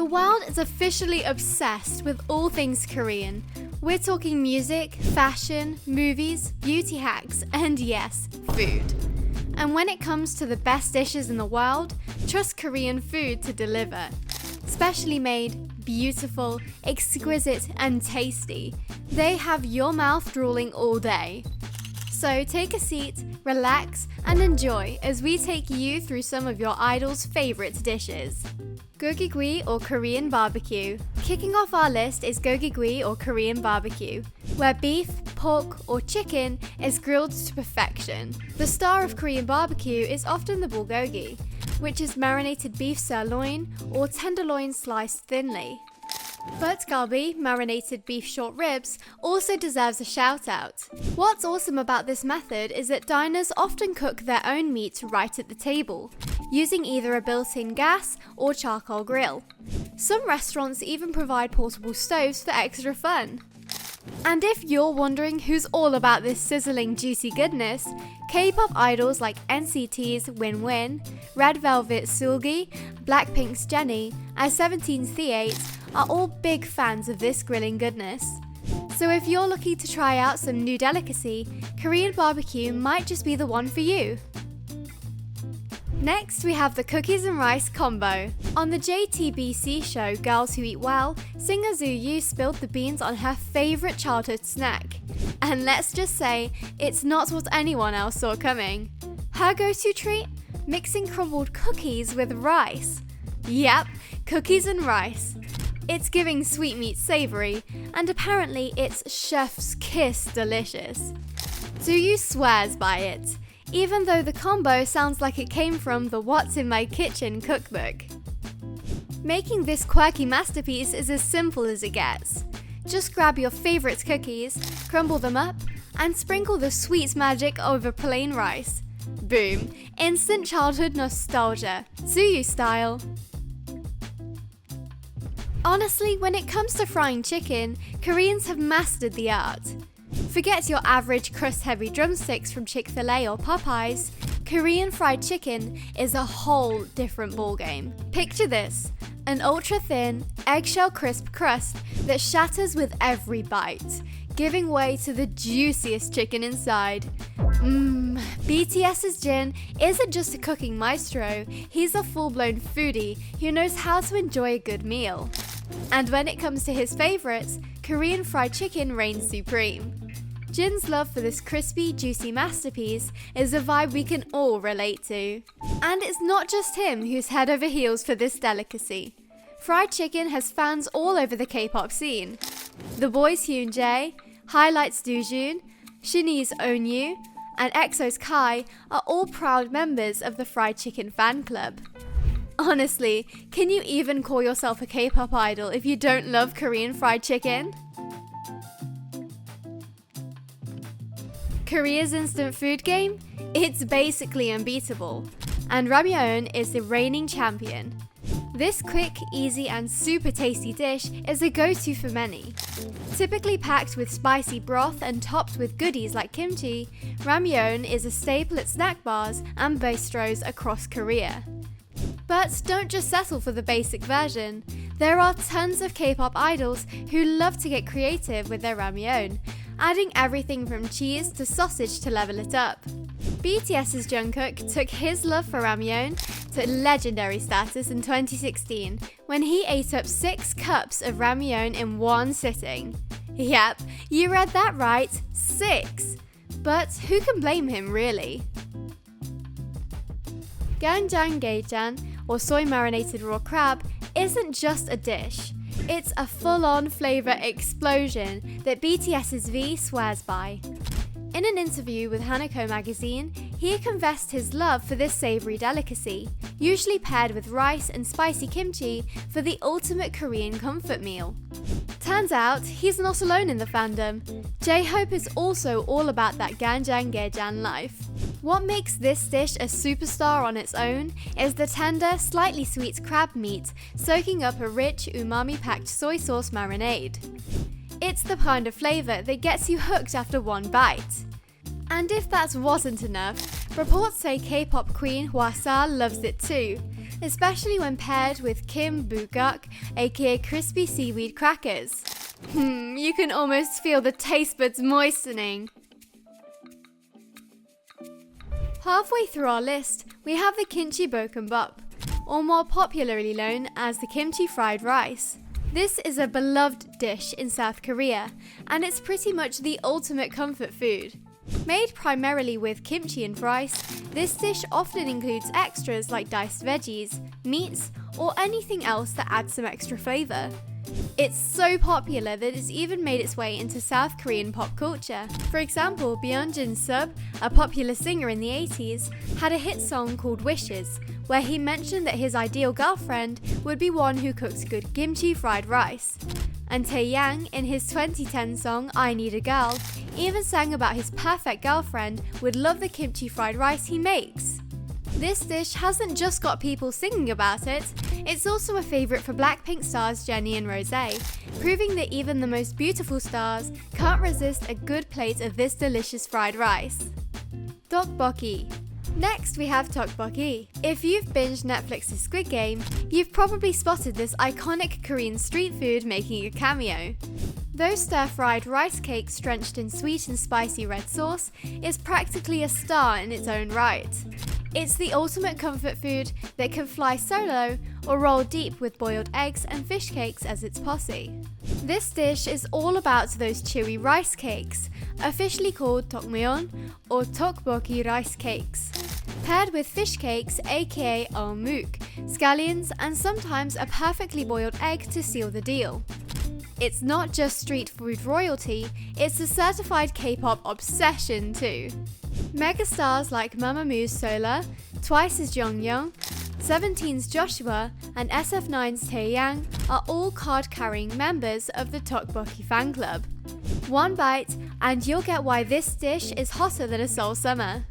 The world is officially obsessed with all things Korean. We're talking music, fashion, movies, beauty hacks, and yes, food. And when it comes to the best dishes in the world, trust Korean food to deliver. Specially made, beautiful, exquisite, and tasty. They have your mouth drooling all day. So take a seat, relax, and enjoy as we take you through some of your idol's favorite dishes. Gogi or Korean barbecue. Kicking off our list is gogi or Korean barbecue, where beef, pork, or chicken is grilled to perfection. The star of Korean barbecue is often the bulgogi, which is marinated beef sirloin or tenderloin sliced thinly. But galbi, marinated beef short ribs, also deserves a shout out. What's awesome about this method is that diners often cook their own meat right at the table, using either a built-in gas or charcoal grill. Some restaurants even provide portable stoves for extra fun. And if you're wondering who's all about this sizzling juicy goodness, K-pop idols like NCT's WinWin, Red Velvet's Seoul, BLACKPINK's Jennie, and 17's The8 are all big fans of this grilling goodness. So if you're looking to try out some new delicacy, Korean barbecue might just be the one for you. Next, we have the cookies and rice combo. On the JTBC show Girls Who Eat Well, singer Zoo spilled the beans on her favourite childhood snack. And let's just say, it's not what anyone else saw coming. Her go-to treat? Mixing crumbled cookies with rice. Yep, cookies and rice. It's giving sweetmeat savoury, and apparently it's chef's kiss delicious. Zoo swears by it, even though the combo sounds like it came from the What's in My Kitchen cookbook. Making this quirky masterpiece is as simple as it gets. Just grab your favourite cookies, crumble them up, and sprinkle the sweet magic over plain rice. Boom! Instant childhood nostalgia, Zoo style. Honestly, when it comes to frying chicken, Koreans have mastered the art. Forget your average crust-heavy drumsticks from Chick-fil-A or Popeyes. Korean fried chicken is a whole different ballgame. Picture this, an ultra-thin, eggshell crisp crust that shatters with every bite, giving way to the juiciest chicken inside. BTS's Jin isn't just a cooking maestro, he's a full-blown foodie who knows how to enjoy a good meal. And when it comes to his favourites, Korean fried chicken reigns supreme. Jin's love for this crispy, juicy masterpiece is a vibe we can all relate to. And it's not just him who's head over heels for this delicacy. Fried chicken has fans all over the K-pop scene. The boys Hyunjae, Highlight's Doojun, Shinhee's Onyu, and EXO's Kai are all proud members of the fried chicken fan club. Honestly, can you even call yourself a K-pop idol if you don't love Korean fried chicken? Korea's instant food game? It's basically unbeatable, and Ramyeon is the reigning champion. This quick, easy, and super tasty dish is a go-to for many. Typically packed with spicy broth and topped with goodies like kimchi, Ramyeon is a staple at snack bars and bistros across Korea. But don't just settle for the basic version. There are tons of K-pop idols who love to get creative with their ramyeon, adding everything from cheese to sausage to level it up. BTS's Jungkook took his love for ramyeon to legendary status in 2016 when he ate up 6 cups of ramyeon in one sitting. Yep, you read that right, 6! But who can blame him really? Ganjang-gaejang, or soy marinated raw crab, isn't just a dish. It's a full-on flavour explosion that BTS's V swears by. In an interview with Hanako magazine, he confessed his love for this savoury delicacy, usually paired with rice and spicy kimchi for the ultimate Korean comfort meal. Turns out, he's not alone in the fandom. J-Hope is also all about that ganjang-gaejang life. What makes this dish a superstar on its own is the tender, slightly sweet crab meat soaking up a rich, umami-packed soy sauce marinade. It's the kind of flavour that gets you hooked after one bite. And if that wasn't enough, reports say K-pop queen Hwasa loves it too. especially when paired with kimbugak, aka crispy seaweed crackers. You can almost feel the taste buds moistening. Halfway through our list, we have the kimchi bokkeumbap, or more popularly known as the kimchi fried rice. This is a beloved dish in South Korea, and it's pretty much the ultimate comfort food. Made primarily with kimchi and rice, this dish often includes extras like diced veggies, meats, or anything else that adds some extra flavor. It's so popular that it's even made its way into South Korean pop culture. For example, Byung Sub, a popular singer in the 80s, had a hit song called Wishes, where he mentioned that his ideal girlfriend would be one who cooks good kimchi fried rice. And Taeyang, in his 2010 song I Need a Girl, even sang about his perfect girlfriend would love the kimchi fried rice he makes. This dish hasn't just got people singing about it, it's also a favourite for BLACKPINK stars Jennie and Rosé, proving that even the most beautiful stars can't resist a good plate of this delicious fried rice. Tteokbokki. Next we have tteokbokki. If you've binged Netflix's Squid Game, you've probably spotted this iconic Korean street food making a cameo. Though stir-fried rice cakes drenched in sweet and spicy red sauce is practically a star in its own right. It's the ultimate comfort food that can fly solo or roll deep with boiled eggs and fish cakes as its posse. This dish is all about those chewy rice cakes, officially called Ramyeon or tteokbokki rice cakes. Paired with fish cakes, aka olmuk, scallions, and sometimes a perfectly boiled egg to seal the deal. It's not just street food royalty, it's a certified K-pop obsession too. Megastars like Mamamoo's Solar, Twice's Jonghyun, Seventeen's Joshua, and SF9's Taeyang are all card-carrying members of the tteokbokki fan club. One bite, and you'll get why this dish is hotter than a Seoul summer.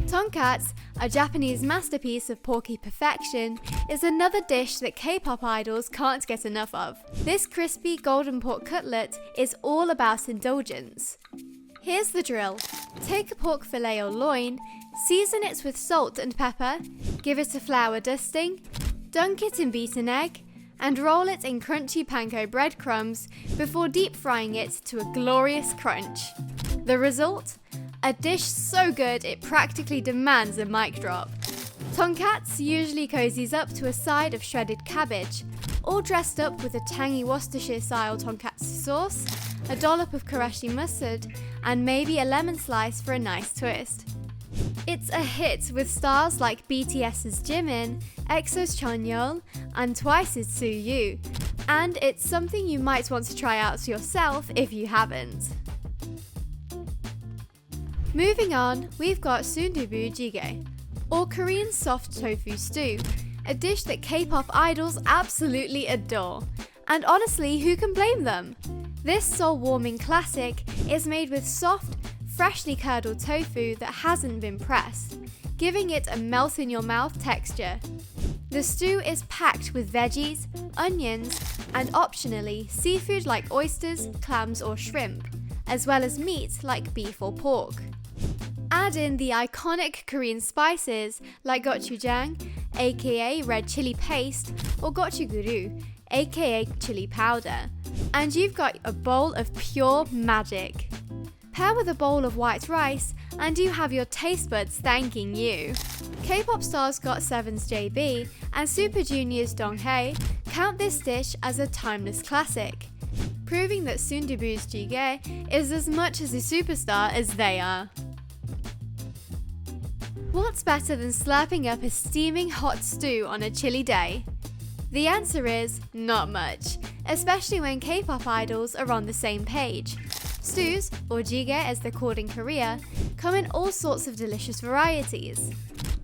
Tonkatsu, a Japanese masterpiece of porky perfection, is another dish that K-pop idols can't get enough of. This crispy golden pork cutlet is all about indulgence. Here's the drill. Take a pork fillet or loin, season it with salt and pepper, give it a flour dusting, dunk it in beaten egg, and roll it in crunchy panko breadcrumbs before deep frying it to a glorious crunch. The result? A dish so good it practically demands a mic drop. Tonkatsu usually cozies up to a side of shredded cabbage, all dressed up with a tangy Worcestershire-style tonkatsu sauce, a dollop of karashi mustard, and maybe a lemon slice for a nice twist. It's a hit with stars like BTS's Jimin, EXO's Chanyeol, and Twice's Suyu, and it's something you might want to try out yourself if you haven't. Moving on, we've got Sundubu Jjigae, or Korean soft tofu stew, a dish that K-pop idols absolutely adore. And honestly, who can blame them? This soul-warming classic is made with soft, freshly curdled tofu that hasn't been pressed, giving it a melt-in-your-mouth texture. The stew is packed with veggies, onions, and optionally seafood like oysters, clams or shrimp, as well as meat like beef or pork. Add in the iconic Korean spices like gochujang, aka red chili paste, or gochuguru, aka chili powder, and you've got a bowl of pure magic. Pair with a bowl of white rice and you have your taste buds thanking you. K-pop stars GOT7's JB and Super Junior's Donghae count this dish as a timeless classic, proving that Sundubu's Jjigae is as much as a superstar as they are. What's better than slurping up a steaming hot stew on a chilly day? The answer is not much, especially when K-pop idols are on the same page. Stews, or jjigae as they're called in Korea, come in all sorts of delicious varieties.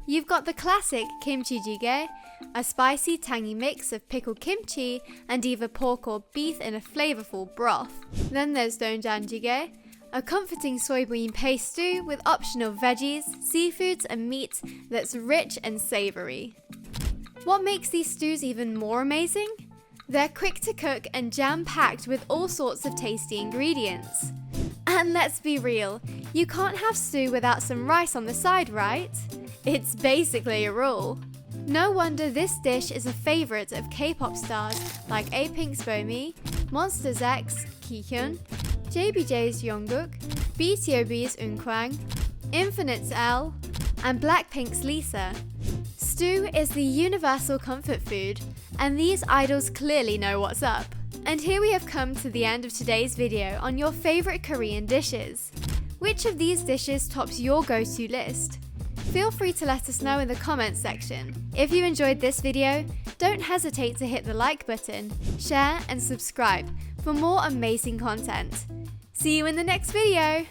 You've got the classic kimchi jjigae, a spicy tangy mix of pickled kimchi and either pork or beef in a flavorful broth. Then there's doenjang jjigae, a comforting soybean paste stew with optional veggies, seafoods and meat that's rich and savoury. What makes these stews even more amazing? They're quick to cook and jam-packed with all sorts of tasty ingredients. And let's be real, you can't have stew without some rice on the side, right? It's basically a rule. No wonder this dish is a favorite of K-pop stars like A-Pink's Bomi, Monsters X, Kihyun, JBJ's Jungkook, BTOB's Eunkwang, Infinite's L, and BLACKPINK's Lisa. Stew is the universal comfort food, and these idols clearly know what's up. And here we have come to the end of today's video on your favorite Korean dishes. Which of these dishes tops your go-to list? Feel free to let us know in the comments section. If you enjoyed this video, don't hesitate to hit the like button, share and subscribe for more amazing content. See you in the next video!